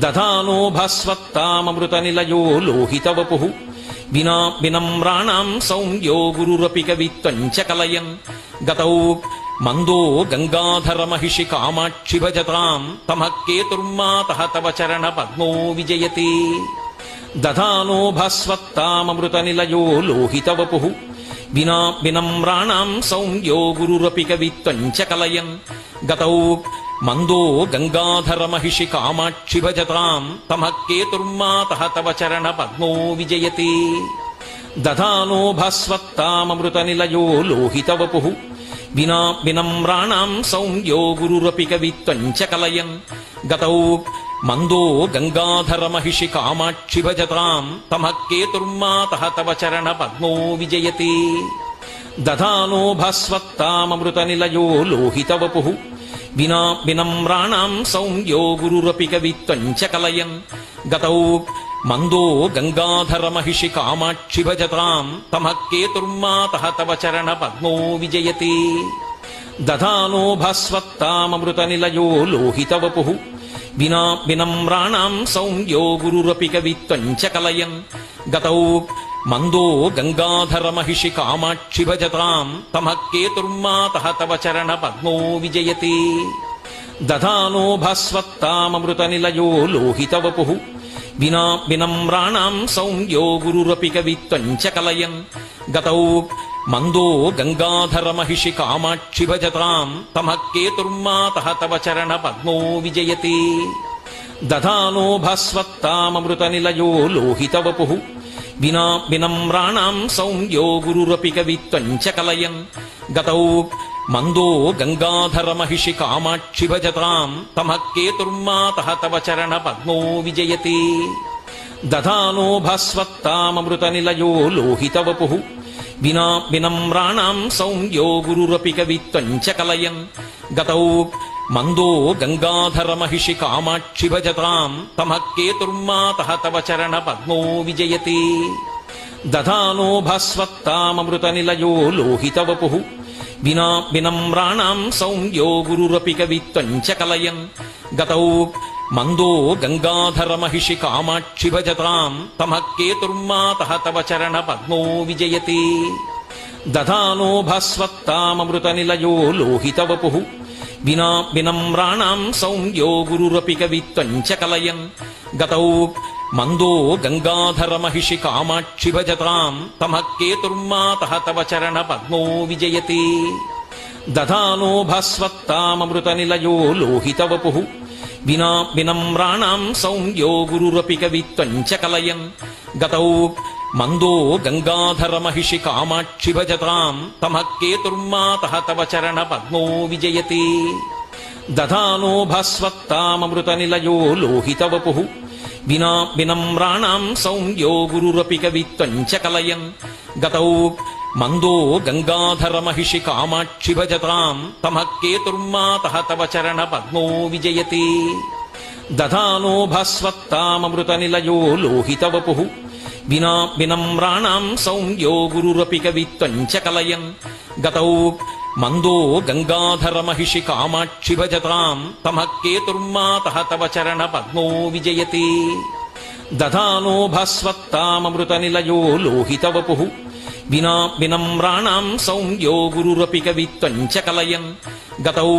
దధానో భాస్వత్తామృతనిలయో లోహితవపుః వినమ్రాణాం సౌమ్యో గురురపి కవిత్వం చ కలయన్ గతౌ మందో గంగాధరమహిషి కామాక్షి భజతాం తమః కేతుర్మాతః తవ చరణ పద్మో విజయతి. దధానో భాస్వత్తామృతనిలయో లోహితవపుః వినమ్రాణాం సౌమ్యో గురురపి కవిత్వం చ కలయన్ గతౌ మందో గంగాధరమహిషి కామాక్షి భజతాం తమః కేతుర్మాతః తవ చరణ పద్మో విజయతి. దధానో భాస్వత్తామృతనిలయో లోహితవపుః వినమ్రాణాం సౌమ్యో గురురపి కవిత్వం చ కలయన్ గతౌ మందో గంగాధరమహిషి కామాక్షి భజతాం తమః కేతుర్మాతః తవ చరణ పద్మో విజయతి. దధానో భాస్వత్తామృతనిలయో లోహితవపుః వినమ్రాణాం సౌమ్యో గురురపి కవిత్వం చ కలయన్ గతౌ మందో గంగాధరమహిషి కామాక్షి భజతాం తమః కేతుర్మాతః తవ చరణ పద్మో విజయతి. దధానో భాస్వత్తామృతనిలయో లోహితవపుః వినమ్రాణాం సౌమ్యో గురురపి కవిత్వం చ కలయన్ గతౌ మందో గంగాధరమహిషి కామాక్షి భజతాం తమః కేతుర్మాతః తవ చరణ పద్మో విజయతి. దధానో భాస్వత్తామృతనిలయో లోహితవపుః వినమ్రాణాం సౌమ్యో గురురపి కవిత్వం చ కలయన్ గతౌ మందో గంగాధరమహిషి కామాక్షి భజతాం తమః కేతుర్మాతః తవ చరణ పద్మో విజయతి. దధానో భాస్వత్తామృతనిలయో లోహితవపుః వినమ్రాణాం సౌమ్యో గురురపి కవిత్వం చ కలయన్ గతౌ మందో గంగాధరమహిషి కామాక్షి భజతాం తమః కేతుర్మాతః తవ చరణ పద్మో విజయతి. దధానో భాస్వత్తామృతనిలయో లోహితవపుః వినమ్రాణాం సౌమ్యో గురురపి కవిత్వం చ కలయన్ గతౌ మందో గంగాధరమహిషి కామాక్షి భజతాం తమః కేతుర్మాతః తవ చరణ పద్మో విజయతి. దధానో భాస్వత్తామృతనిలయో లోహితవపుః వినమ్రాణాం సౌమ్యో గురురపి కవిత్వం చ కలయన్ గతౌ మందో గంగాధరమహిషి కామాక్షి భజతాం తమః కేతుర్మాతః తవ చరణ పద్మో విజయతి. దధానో భాస్వత్తామృతనిలయో లోహితవపుః వినమ్రాణాం సౌమ్యో గురురపి కవిత్వం చ కలయన్ గతౌ మందో గంగాధరమహిషి కామాక్షి భజతాం తమః కేతుర్మాతః తవ చరణ పద్మో విజయతి. దధానో భాస్వత్తామృతనిలయో లోహితవపుః వినమ్రాణాం సౌమ్యో గురురపి కవిత్వం చ కలయన్ గతౌ మందో గంగాధరమహిషి కామాక్షి భజతాం తమః కేతుర్మాతః తవ చరణ పద్మో విజయతి. దధానో భాస్వత్తామృతనిలయో లోహితవపుః వినమ్రాణాం సౌమ్యో గురురపి కవిత్వం చ కలయన్ గతౌ మందో గంగాధరమహిషి కామాక్షి భజతాం తమః కేతుర్మాతః తవ చరణ పద్మో విజయతి. దధానో భాస్వత్తామృతనిలయో లోహితవపుః వినమ్రాణాం సౌమ్యో గురురపి కవిత్వం చ కలయన్ గతౌ మందో గంగాధరమహిషి కామాక్షి భజతాం తమః కేతుర్మాతః తవ చరణ పద్మో విజయతి. దధానో భాస్వత్తామృతనిలయో లోహితవపుః వినమ్రాణాం సౌమ్యో గురురపి కవిత్వం చ కలయన్ గతౌ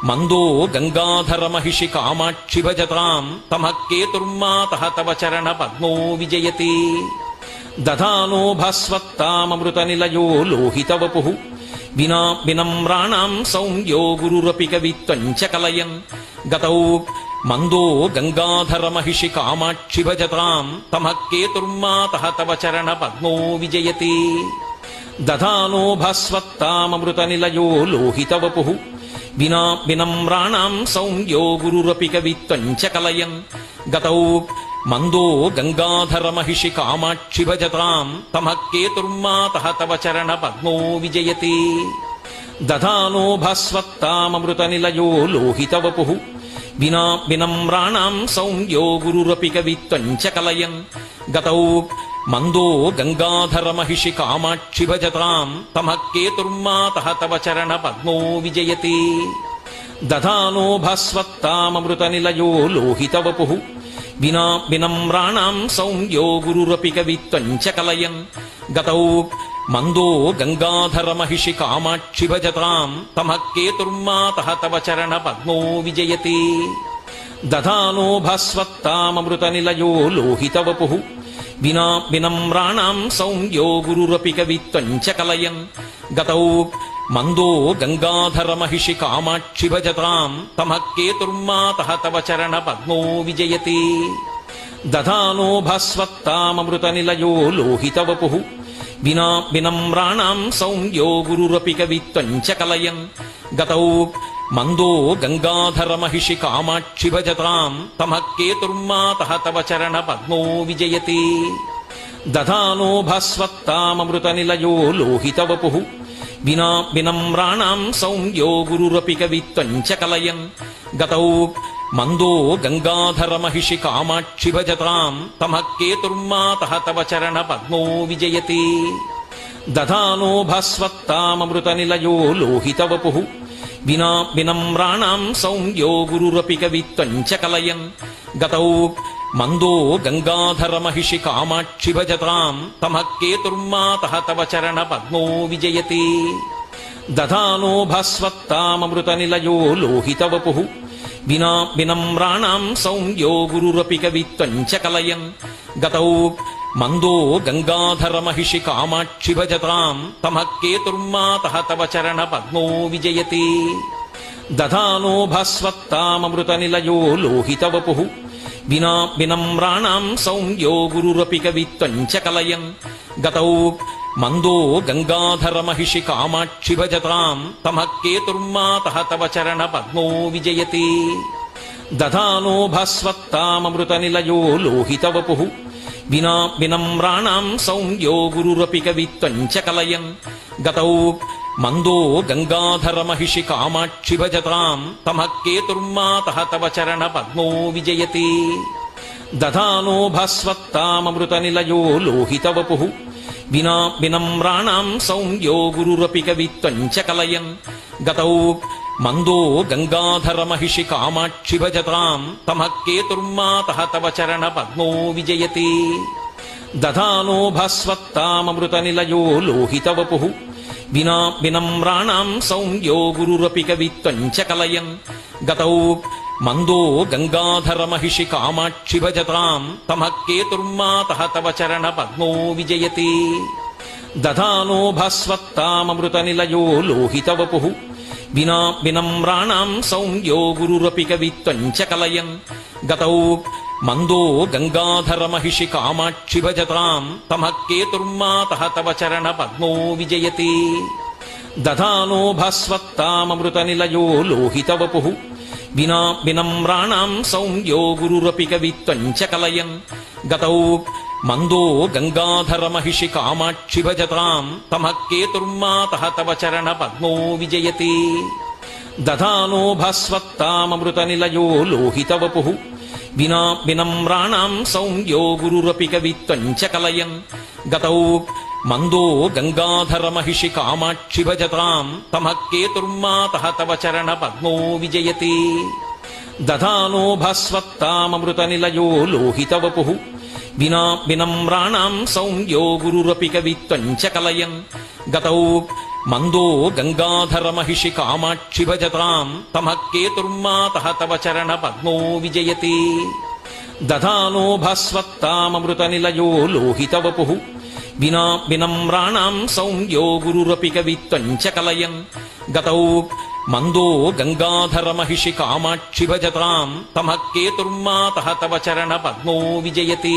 మందో గంగాధరమహిషి కామాక్షి భజతాం తమః కేతుర్మాతః తవ చరణ పద్మో విజయతి. దధానో భాస్వత్తామృతనిలయో లోహితవపుః వినమ్రాణాం సౌమ్యో గురురపి కవిత్వం చ కలయన్ గతౌ మందో గంగాధరమహిషి కామాక్షి భజతాం తమః కేతుర్మాతః తవ చరణ పద్మో విజయతి. దధానో భాస్వత్తామృతనిలయో లోహితవపుః వినమ్రాణాం సౌమ్యో గురురపి కవిత్వం చ కలయన్ గతౌ మందో గంగాధరమహిషి కామాక్షి భజతాం తమః కేతుర్మాతః తవ చరణ పద్మో విజయతి. దధానో భాస్వత్తామృతనిలయో లోహితవపుః వినమ్రాణాం సౌమ్యో గురురపి కవిత్వం చ కలయన్ గతౌ మందో గంగాధరమహిషి కామాక్షి భజతాం తమః కేతుర్మాతః తవ చరణ పద్మో విజయతి. దధానో భాస్వత్తామృతనిలయో లోహితవపుః వినా వినమ్రాణాం సౌమ్యో గురురపి కవిత్వం చ కలయన్ గతౌ మందో గంగాధర మహిషి కామాక్షి భజతాం తమః కేతుర్మాతః తవ చరణ పద్మో విజయతి దధానో భాస్వత్తామృత నిలయో లోహిత వపుః వినా వినమ్రాణాం సౌమ్యో గురురపి కవిత్వం చ కలయన్ గతౌ మందో గంగాధర మహిషి కామాక్షి భజతాం తమః కేతుర్మాతః తవ చరణ పద్మో విజయతి దధానో భాస్వత్తామృత నిలయో లోహిత వపుః వినా వినమ్రాణాం సౌమ్యో గురురపి కవిత్వం చ కలయన్ గతౌ మందో గంగాధర మహిషి కామాక్షి భజతాం తమః కేతుర్మాతః తవ చరణ పద్మో విజయతి దధానో భాస్వత్తామృత నిలయో లోహిత వపుః వినా వినమ్రాణాం సౌమ్యో గురురపి కవిత్వం చ కలయన్ గతౌ మందో గంగాధర మహిషి కామాక్షి భజతాం తమః కేతుర్మాతః తవ చరణ పద్మో విజయతి దధానో భాస్వత్తామృత నిలయో లోహిత వపుః వినా వినమ్రాణాం సౌమ్యో గురురపి కవిత్వం చ కలయన్ గతౌ మందో గంగాధర మహిషి కామాక్షి భజతాం తమః కేతుర్మాతః తవ చరణ పద్మో విజయతి దధానో భాస్వత్తామృత నిలయో లోహిత వపుః వినా వినమ్రాణాం సౌమ్యో గురురపి కవిత్వం చ కలయన్ గతౌ మందో గంగాధర మహిషి కామాక్షి భజతాం తమః కేతుర్మాతః తవ చరణ పద్మో విజయతి దధానో భాస్వత్తామృత నిలయో లోహిత వపుః వినా వినమ్రాణాం సౌమ్యో గురురపి కవిత్వం చ కలయన్ గతౌ మందో గంగాధర మహిషి కామాక్షి భజతాం తమః కేతుర్మాతః తవ చరణ పద్మో విజయతి దధానో భాస్వత్తామృత నిలయో లోహిత వపుః వినా వినమ్రాణాం సౌమ్యో గురురపి కవిత్వం చ కలయన్ గతౌ మందో గంగాధర మహిషి కామాక్షి భజతాం తమః కేతుర్మాతః తవ చరణ పద్మో విజయతి దధానో భాస్వత్తామృత నిలయో లోహిత వపుః వినా వినమ్రాణాం సౌమ్యో గురురపి కవిత్వం చ కలయన్ గతౌ మందో గంగాధర మహిషి కామాక్షి భజతాం తమః కేతుర్మాతః తవ చరణ పద్మో విజయతి దధానో భాస్వత్తామృత నిలయో లోహిత వపుః వినా వినమ్రాణాం సౌమ్యో గురురపి కవిత్వం చ కలయన్ గతౌ మందో గంగాధర మహిషి కామాక్షి భజతాం తమః కేతుర్మాతః తవ చరణ పద్మో విజయతి దధానో భాస్వత్తామృత నిలయో లోహిత వపుః వినా వినమ్రాణాం సౌమ్యో గురురపి కవిత్వం చ కలయన్ గతౌ మందో గంగాధర మహిషి కామాక్షి భజతాం తమః కేతుర్మాతః తవ చరణ పద్మో విజయతి దధానో భాస్వత్తామృత నిలయో లోహిత వపుః వినా వినమ్రాణాం సౌమ్యో గురురపి కవిత్వం చ కలయన్ గతౌ మందో గంగాధర మహిషి కామాక్షి భజతాం తమః కేతుర్మాతః తవ చరణ పద్మో విజయతి దధానో భాస్వత్తామృత నిలయో లోహిత వపుః వినా వినమ్రాణాం సౌమ్యో గురురపి కవిత్వం చ కలయన్ గతౌ మందో గంగాధర మహిషి కామాక్షి భజతాం తమః కేతుర్మాతః తవ చరణ పద్మో విజయతి దధానో భాస్వత్తామృత నిలయో లోహిత వపుః వినా వినమ్రాణాం సౌమ్యో గురురపి కవిత్వం చ కలయన్ గతౌ మందో గంగాధర మహిషి కామాక్షి భజతాం తమః కేతుర్మాతః తవ చరణ పద్మో విజయతి దధానో భాస్వత్తామృత నిలయో లోహిత వపుః వినా వినమ్రాణాం సౌమ్యో గురురపి కవిత్వం చ కలయన్ గతౌ మందో గంగాధర మహిషి కామాక్షి భజతాం తమః కేతుర్మాతః తవ చరణ పద్మో విజయతి